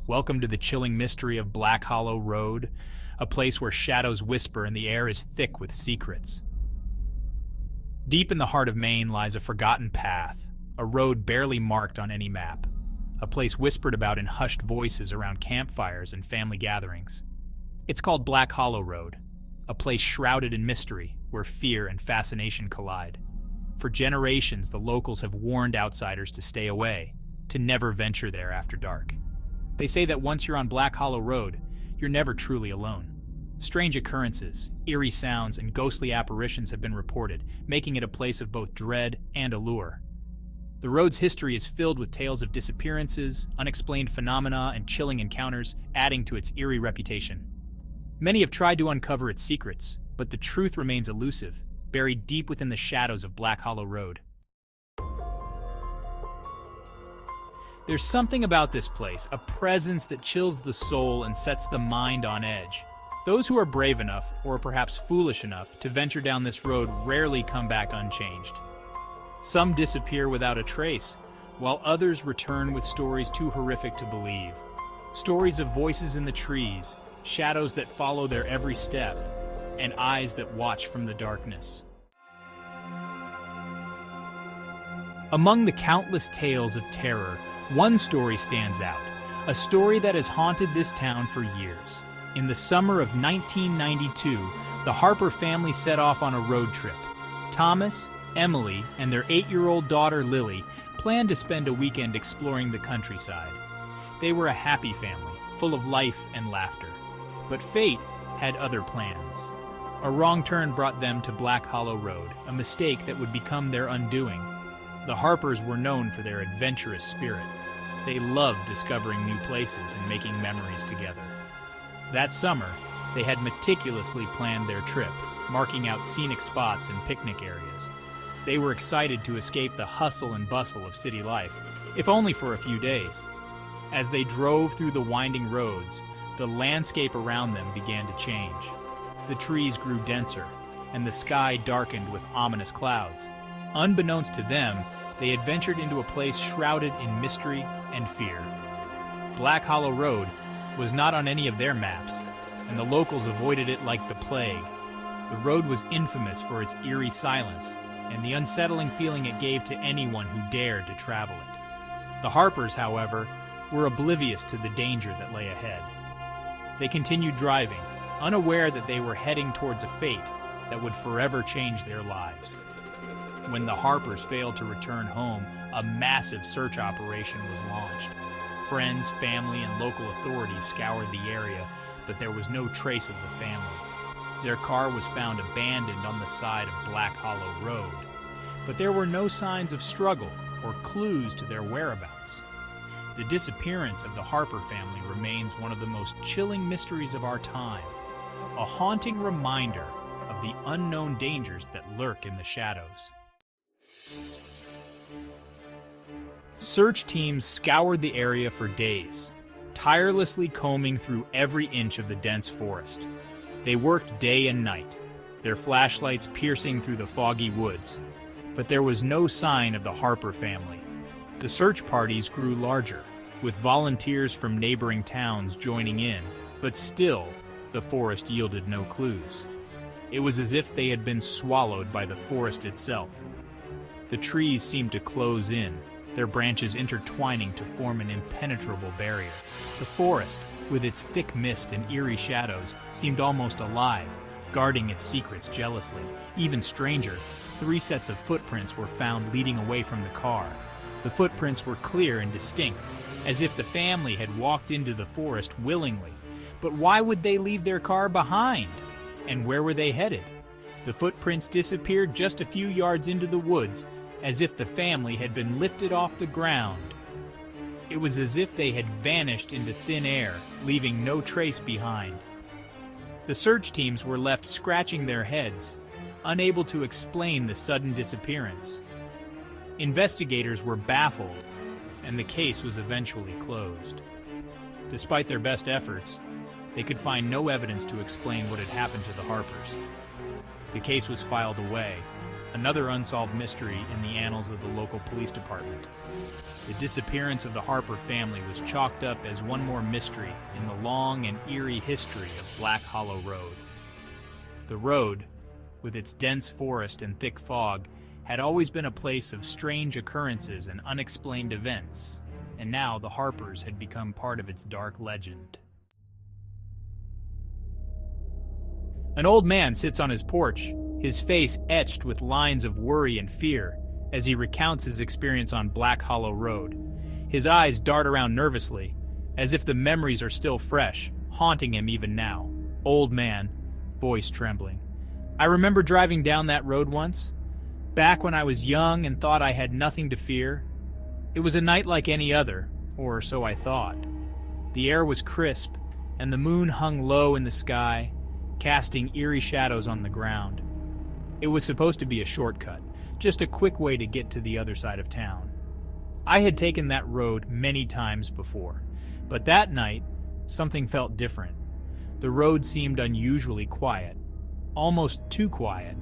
Welcome to the chilling mystery of Black Hollow Road, a place where shadows whisper and the air is thick with secrets. Deep in the heart of Maine lies a forgotten path, a road barely marked on any map, a place whispered about in hushed voices around campfires and family gatherings. It's called Black Hollow Road, a place shrouded in mystery where fear and fascination collide. For generations, the locals have warned outsiders to stay away, to never venture there after dark. They say that once you're on Black Hollow Road, you're never truly alone. Strange occurrences, eerie sounds, and ghostly apparitions have been reported, making it a place of both dread and allure. The road's history is filled with tales of disappearances, unexplained phenomena, and chilling encounters, adding to its eerie reputation. Many have tried to uncover its secrets, but the truth remains elusive, buried deep within the shadows of Black Hollow Road. There's something about this place, a presence that chills the soul and sets the mind on edge. Those who are brave enough, or perhaps foolish enough, to venture down this road rarely come back unchanged. Some disappear without a trace, while others return with stories too horrific to believe. Stories of voices in the trees, shadows that follow their every step, and eyes that watch from the darkness. Among the countless tales of terror, one story stands out, a story that has haunted this town for years. In the summer of 1992, the Harper family set off on a road trip. Thomas, Emily, and their 8-year-old daughter Lily planned to spend a weekend exploring the countryside. They were a happy family, full of life and laughter. But fate had other plans. A wrong turn brought them to Black Hollow Road, a mistake that would become their undoing. The Harpers were known for their adventurous spirit. They loved discovering new places and making memories together. That summer, they had meticulously planned their trip, marking out scenic spots and picnic areas. They were excited to escape the hustle and bustle of city life, if only for a few days. As they drove through the winding roads, the landscape around them began to change. The trees grew denser, and the sky darkened with ominous clouds. Unbeknownst to them, they had ventured into a place shrouded in mystery and fear. Black Hollow Road was not on any of their maps, and the locals avoided it like the plague. The road was infamous for its eerie silence and the unsettling feeling it gave to anyone who dared to travel it. The Harpers, however, were oblivious to the danger that lay ahead. They continued driving, unaware that they were heading towards a fate that would forever change their lives. When the Harpers failed to return home, a massive search operation was launched. Friends, family, and local authorities scoured the area, but there was no trace of the family. Their car was found abandoned on the side of Black Hollow Road, but there were no signs of struggle or clues to their whereabouts. The disappearance of the Harper family remains one of the most chilling mysteries of our time, a haunting reminder of the unknown dangers that lurk in the shadows. Search teams scoured the area for days, tirelessly combing through every inch of the dense forest. They worked day and night, their flashlights piercing through the foggy woods, but there was no sign of the Harper family. The search parties grew larger, with volunteers from neighboring towns joining in, but still, the forest yielded no clues. It was as if they had been swallowed by the forest itself. The trees seemed to close in, their branches intertwining to form an impenetrable barrier. The forest, with its thick mist and eerie shadows, seemed almost alive, guarding its secrets jealously. Even stranger, 3 sets of footprints were found leading away from the car. The footprints were clear and distinct, as if the family had walked into the forest willingly. But why would they leave their car behind? And where were they headed? The footprints disappeared just a few yards into the woods, as if the family had been lifted off the ground. It was as if they had vanished into thin air, leaving no trace behind. The search teams were left scratching their heads, unable to explain the sudden disappearance. Investigators were baffled, and the case was eventually closed. Despite their best efforts, they could find no evidence to explain what had happened to the Harpers. The case was filed away, another unsolved mystery in the annals of the local police department. The disappearance of the Harper family was chalked up as one more mystery in the long and eerie history of Black Hollow Road. The road, with its dense forest and thick fog, had always been a place of strange occurrences and unexplained events, and now the Harpers had become part of its dark legend. An old man sits on his porch, his face etched with lines of worry and fear, as he recounts his experience on Black Hollow Road. His eyes dart around nervously, as if the memories are still fresh, haunting him even now. Old man, voice trembling. I remember driving down that road once, back when I was young and thought I had nothing to fear. It was a night like any other, or so I thought. The air was crisp, and the moon hung low in the sky, casting eerie shadows on the ground. It was supposed to be a shortcut, just a quick way to get to the other side of town. I had taken that road many times before, but that night, something felt different. The road seemed unusually quiet, almost too quiet,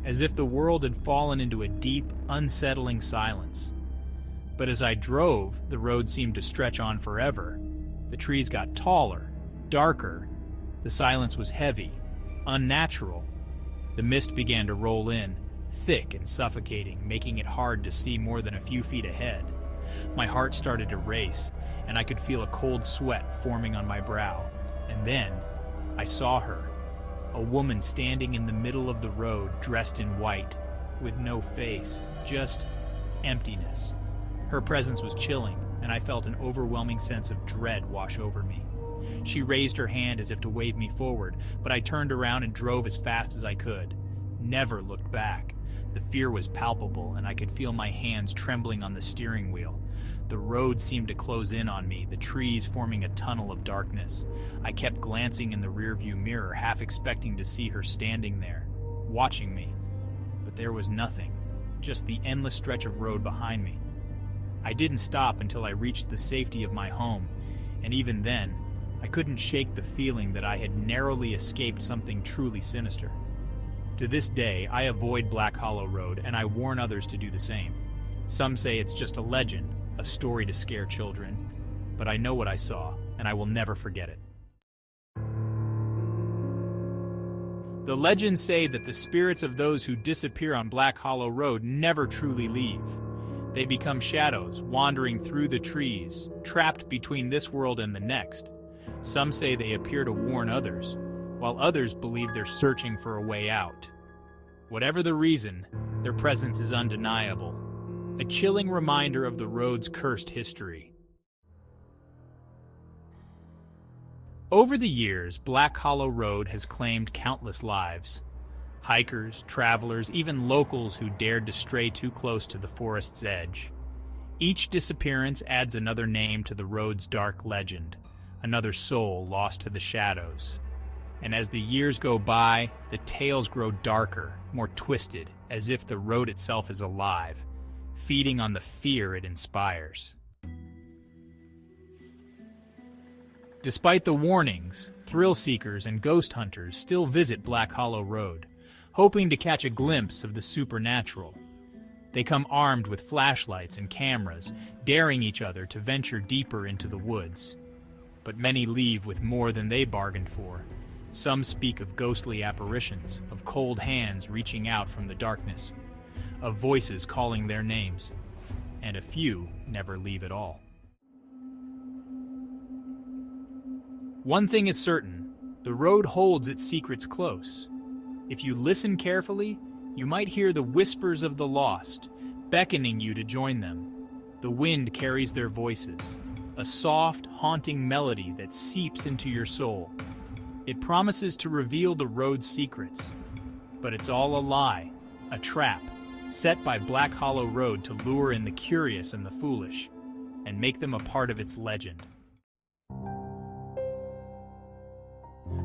as if the world had fallen into a deep, unsettling silence. But as I drove, the road seemed to stretch on forever. The trees got taller, darker. The silence was heavy, unnatural. The mist began to roll in, thick and suffocating, making it hard to see more than a few feet ahead. My heart started to race, and I could feel a cold sweat forming on my brow. And then, I saw her, a woman standing in the middle of the road, dressed in white, with no face, just emptiness. Her presence was chilling, and I felt an overwhelming sense of dread wash over me. She raised her hand as if to wave me forward, but I turned around and drove as fast as I could. Never looked back. The fear was palpable, and I could feel my hands trembling on the steering wheel. The road seemed to close in on me, the trees forming a tunnel of darkness. I kept glancing in the rearview mirror, half expecting to see her standing there, watching me. But there was nothing, just the endless stretch of road behind me. I didn't stop until I reached the safety of my home, and even then, I couldn't shake the feeling that I had narrowly escaped something truly sinister. To this day, I avoid Black Hollow Road, and I warn others to do the same. Some say it's just a legend, a story to scare children, but I know what I saw, and I will never forget it. The legends say that the spirits of those who disappear on Black Hollow Road never truly leave. They become shadows, wandering through the trees, trapped between this world and the next. Some say they appear to warn others, while others believe they're searching for a way out. Whatever the reason, their presence is undeniable, a chilling reminder of the road's cursed history. Over the years, Black Hollow Road has claimed countless lives. Hikers, travelers, even locals who dared to stray too close to the forest's edge. Each disappearance adds another name to the road's dark legend, another soul lost to the shadows. And as the years go by, the tales grow darker, more twisted, as if the road itself is alive, feeding on the fear it inspires. Despite the warnings, thrill seekers and ghost hunters still visit Black Hollow Road, hoping to catch a glimpse of the supernatural. They come armed with flashlights and cameras, daring each other to venture deeper into the woods. But many leave with more than they bargained for. Some speak of ghostly apparitions, of cold hands reaching out from the darkness, of voices calling their names, and a few never leave at all. One thing is certain, the road holds its secrets close. If you listen carefully, you might hear the whispers of the lost, beckoning you to join them. The wind carries their voices, a soft, haunting melody that seeps into your soul. It promises to reveal the road's secrets, but it's all a lie, a trap, set by Black Hollow Road to lure in the curious and the foolish, and make them a part of its legend.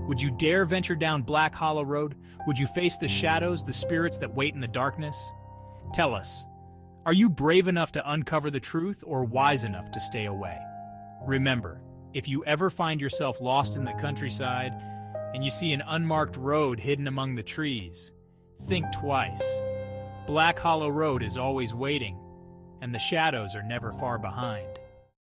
Would you dare venture down Black Hollow Road? Would you face the shadows, the spirits that wait in the darkness? Tell us, are you brave enough to uncover the truth or wise enough to stay away? Remember, if you ever find yourself lost in the countryside and you see an unmarked road hidden among the trees, think twice. Black Hollow Road is always waiting, and the shadows are never far behind.